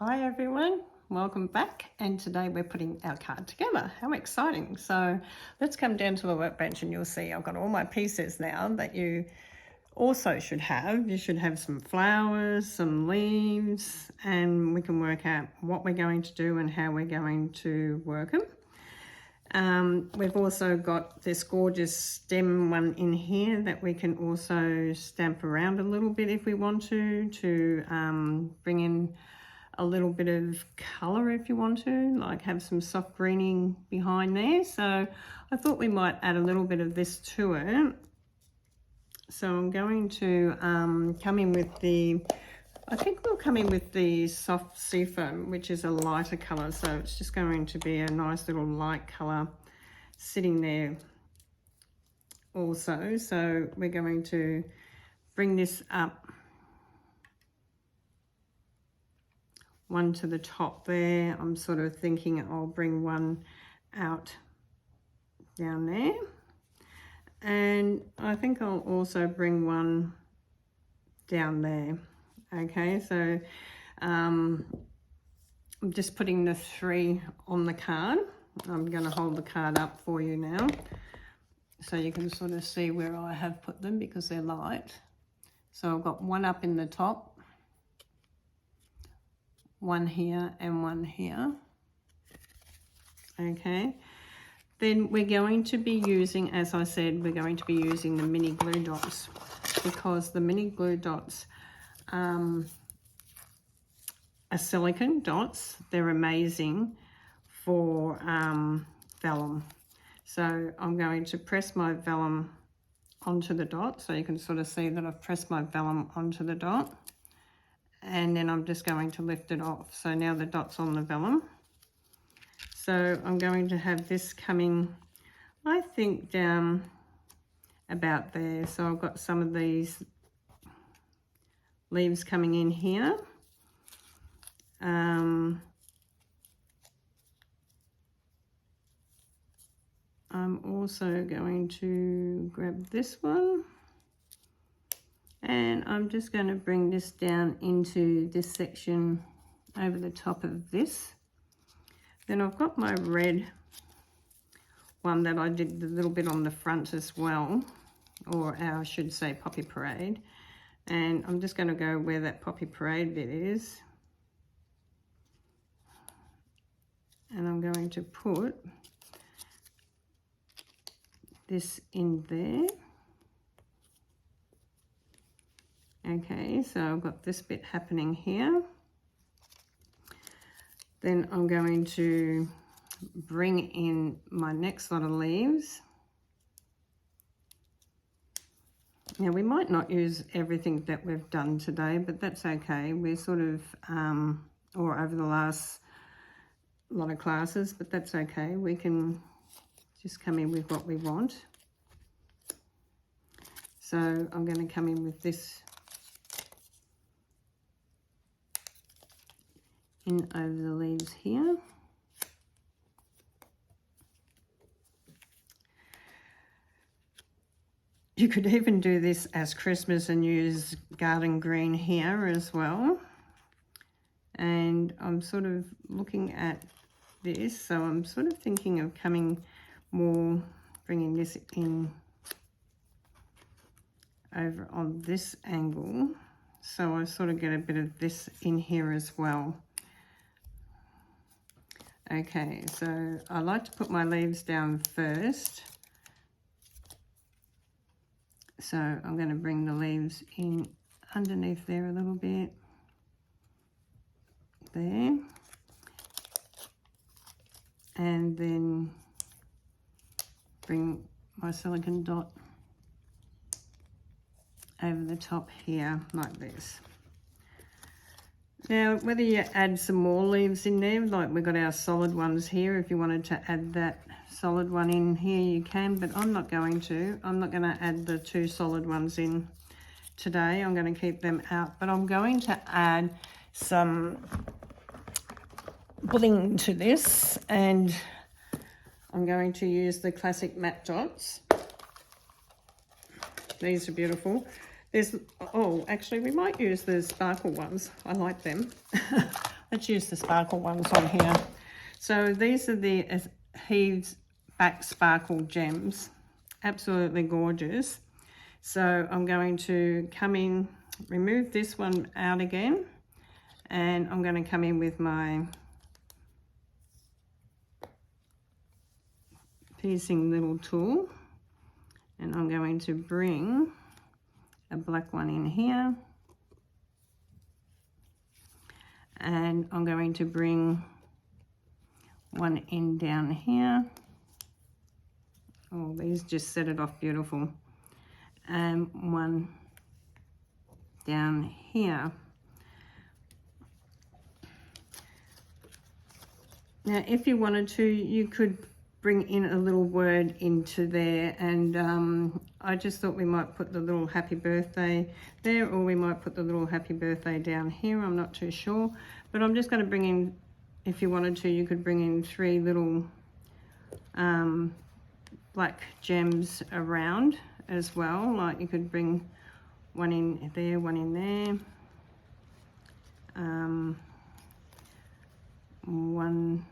Hi everyone, welcome back, and today we're putting our card together. How exciting. So let's come down to the workbench and you'll see I've got all my pieces now that you also should have. You should have some flowers, some leaves, and we can work out what we're going to do and how we're going to work them. We've also got this gorgeous stem one in here that we can also stamp around a little bit if we want to bring in a little bit of colour if you want to, like have some soft greening behind there. So I thought we might add a little bit of this to it. So I'm going to come in with I think we'll come in with the soft seafoam, which is a lighter colour. So it's just going to be a nice little light colour sitting there also. So we're going to bring this up one to the top there. I'm sort of thinking I'll bring one out down there. And I think I'll also bring one down there. Okay, so I'm just putting the 3 on the card. I'm going to hold the card up for you now so you can sort of see where I have put them because they're light. So I've got one up in the top, one here and one here. Okay, then we're going to be using, as I said, we're going to be using the mini glue dots, because the mini glue dots are silicone dots. They're amazing for vellum. So I'm going to press my vellum onto the dot, so you can sort of see that I've pressed my vellum onto the dot, and then I'm just going to lift it off. So now the dot's on the vellum. So I'm going to have this coming, I think, down about there. So I've got some of these leaves coming in here. I'm also going to grab this one, and I'm just going to bring this down into this section over the top of this. Then I've got my red one that I did a little bit on the front as well, or I should say Poppy Parade. And I'm just going to go where that Poppy Parade bit is. And I'm going to put this in there. Okay, so I've got this bit happening here. Then I'm going to bring in my next lot of leaves. Now we might not use everything that we've done today, but that's okay. We're sort of, or over the last lot of classes, but that's okay. We can just come in with what we want. So I'm going to come in with this in over the leaves here. You could even do this as Christmas and use garden green here as well. And I'm sort of looking at this, so I'm sort of thinking of coming more, bringing this in over on this angle, so I sort of get a bit of this in here as well. Okay, so I like to put my leaves down first. So I'm going to bring the leaves in underneath there a little bit. There. And then bring my silicone dot over the top here like this. Now, whether you add some more leaves in there, like we've got our solid ones here, if you wanted to add that solid one in here, you can, but I'm not going to. I'm not going to add the 2 solid ones in today. I'm going to keep them out, but I'm going to add some bling to this, and I'm going to use the classic matte dots. These are beautiful. There's, oh, actually we might use the sparkle ones. I like them. let's use the sparkle ones on here. So these are the Heaves Back Sparkle Gems. Absolutely gorgeous. So I'm going to come in, remove this one out again, and I'm going to come in with my piecing little tool, and I'm going to bring a black one in here, and I'm going to bring one in down here. Oh, these just set it off beautiful. And one down here. Now, if you wanted to, you could bring in a little word into there, and I just thought we might put the little happy birthday there, or we might put the little happy birthday down here. I'm not too sure, but I'm just going to bring in, if you wanted to, you could bring in 3 little black gems around as well. Like you could bring one in there, one in there, one,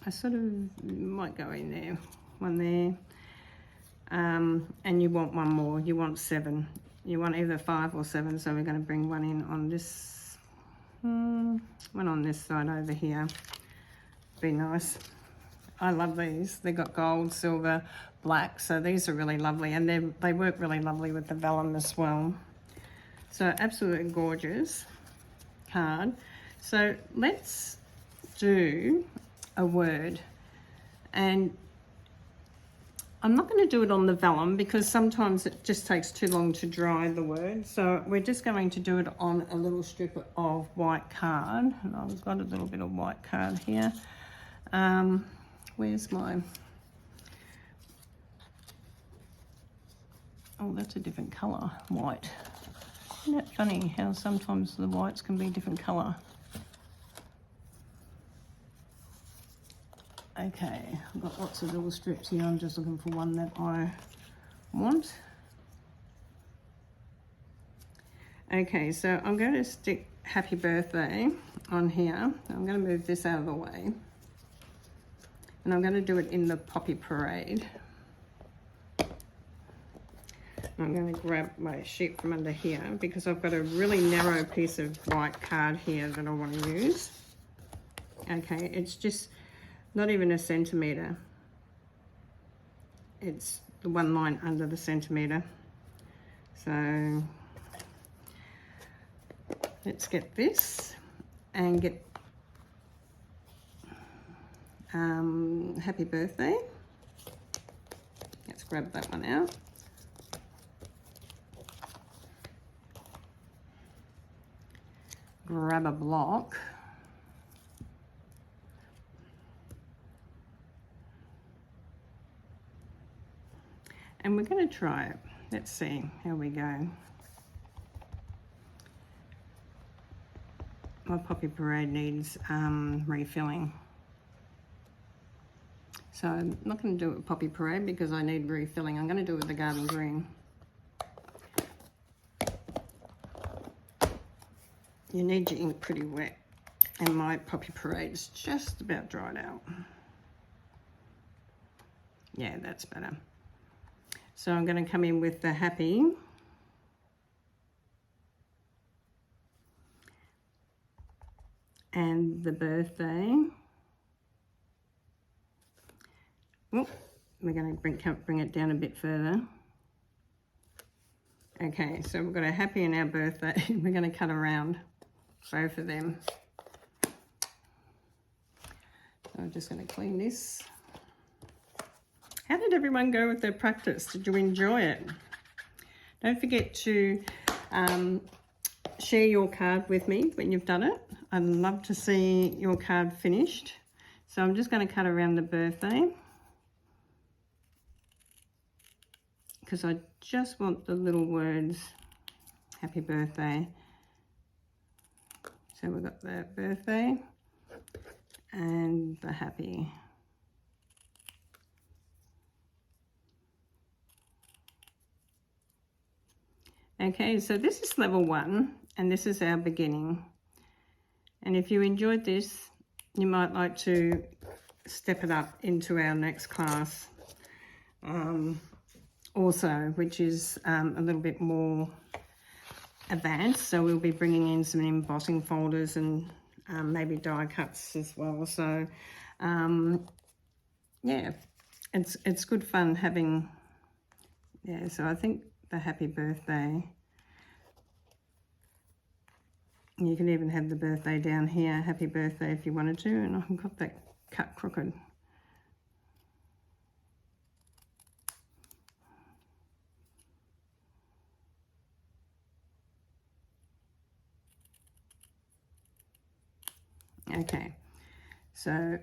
I sort of might go in there, one there, and you want one more, you want 7, you want either 5 or 7, so we're going to bring one in on this, one on this side over here. Be nice. I love these. They've got gold, silver, black, so these are really lovely, and they work really lovely with the vellum as well. So absolutely gorgeous card. So let's do a word, and I'm not going to do it on the vellum because sometimes it just takes too long to dry the word, so we're just going to do it on a little strip of white card. And I've got a little bit of white card here. Where's my, oh, that's a different colour, white. Isn't that funny how sometimes the whites can be different colour? Okay, I've got lots of little strips here. I'm just looking for one that I want. Okay, so I'm going to stick happy birthday on here. I'm going to move this out of the way. And I'm going to do it in the Poppy Parade. I'm going to grab my sheet from under here because I've got a really narrow piece of white card here that I want to use. Okay, it's just not even a centimetre. It's the one line under the centimetre. So let's get this and get happy birthday. Let's grab that one out. Grab a block. And we're going to try it. Let's see how we go. My Poppy Parade needs refilling. So I'm not going to do it with Poppy Parade because I need refilling. I'm going to do it with the Garden Green. You need your ink pretty wet, and my Poppy Parade is just about dried out. Yeah, that's better. So I'm going to come in with the happy. And the birthday. Oh, we're going to bring it down a bit further. Okay, so we've got a happy and our birthday. We're going to cut around both of them. So I'm just going to clean this. How did everyone go with their practice? Did you enjoy it? Don't forget to share your card with me when you've done it. I'd love to see your card finished. So I'm just going to cut around the birthday, because I just want the little words, happy birthday. So we've got the birthday and the happy. Okay, so this is level 1, and this is our beginning. And if you enjoyed this, you might like to step it up into our next class also, which is a little bit more advanced. So we'll be bringing in some embossing folders and maybe die cuts as well. So yeah, it's good fun having, yeah, so I think the happy birthday, you can even have the birthday down here, happy birthday if you wanted to, and I've got that cut crooked. Okay, so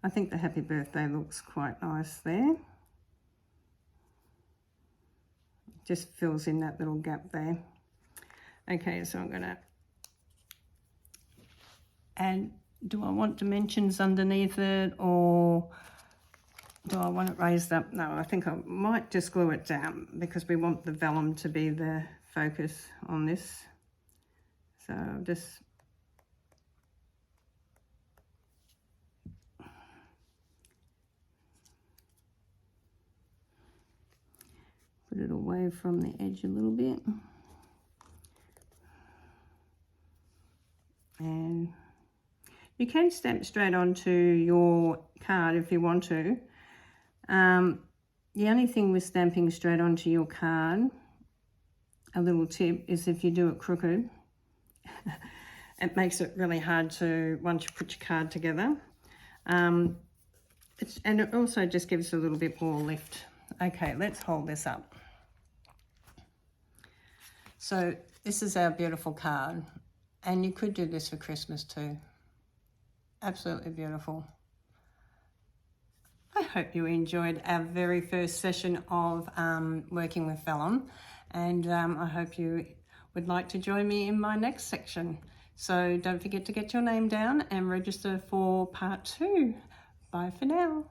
I think the happy birthday looks quite nice there. Just fills in that little gap there. Okay, so I'm gonna add, do I want dimensions underneath it, or do I want it raised up? No, I think I might just glue it down because we want the vellum to be the focus on this. So I'll just put it away from the edge a little bit. And you can stamp straight onto your card if you want to. The only thing with stamping straight onto your card, a little tip, is if you do it crooked, it makes it really hard to, once you put your card together. And it also just gives a little bit more lift. Okay, let's hold this up. So this is our beautiful card, and you could do this for Christmas too. Absolutely beautiful. I hope you enjoyed our very first session of working with vellum, and I hope you would like to join me in my next section. So don't forget to get your name down and register for part 2. Bye for now.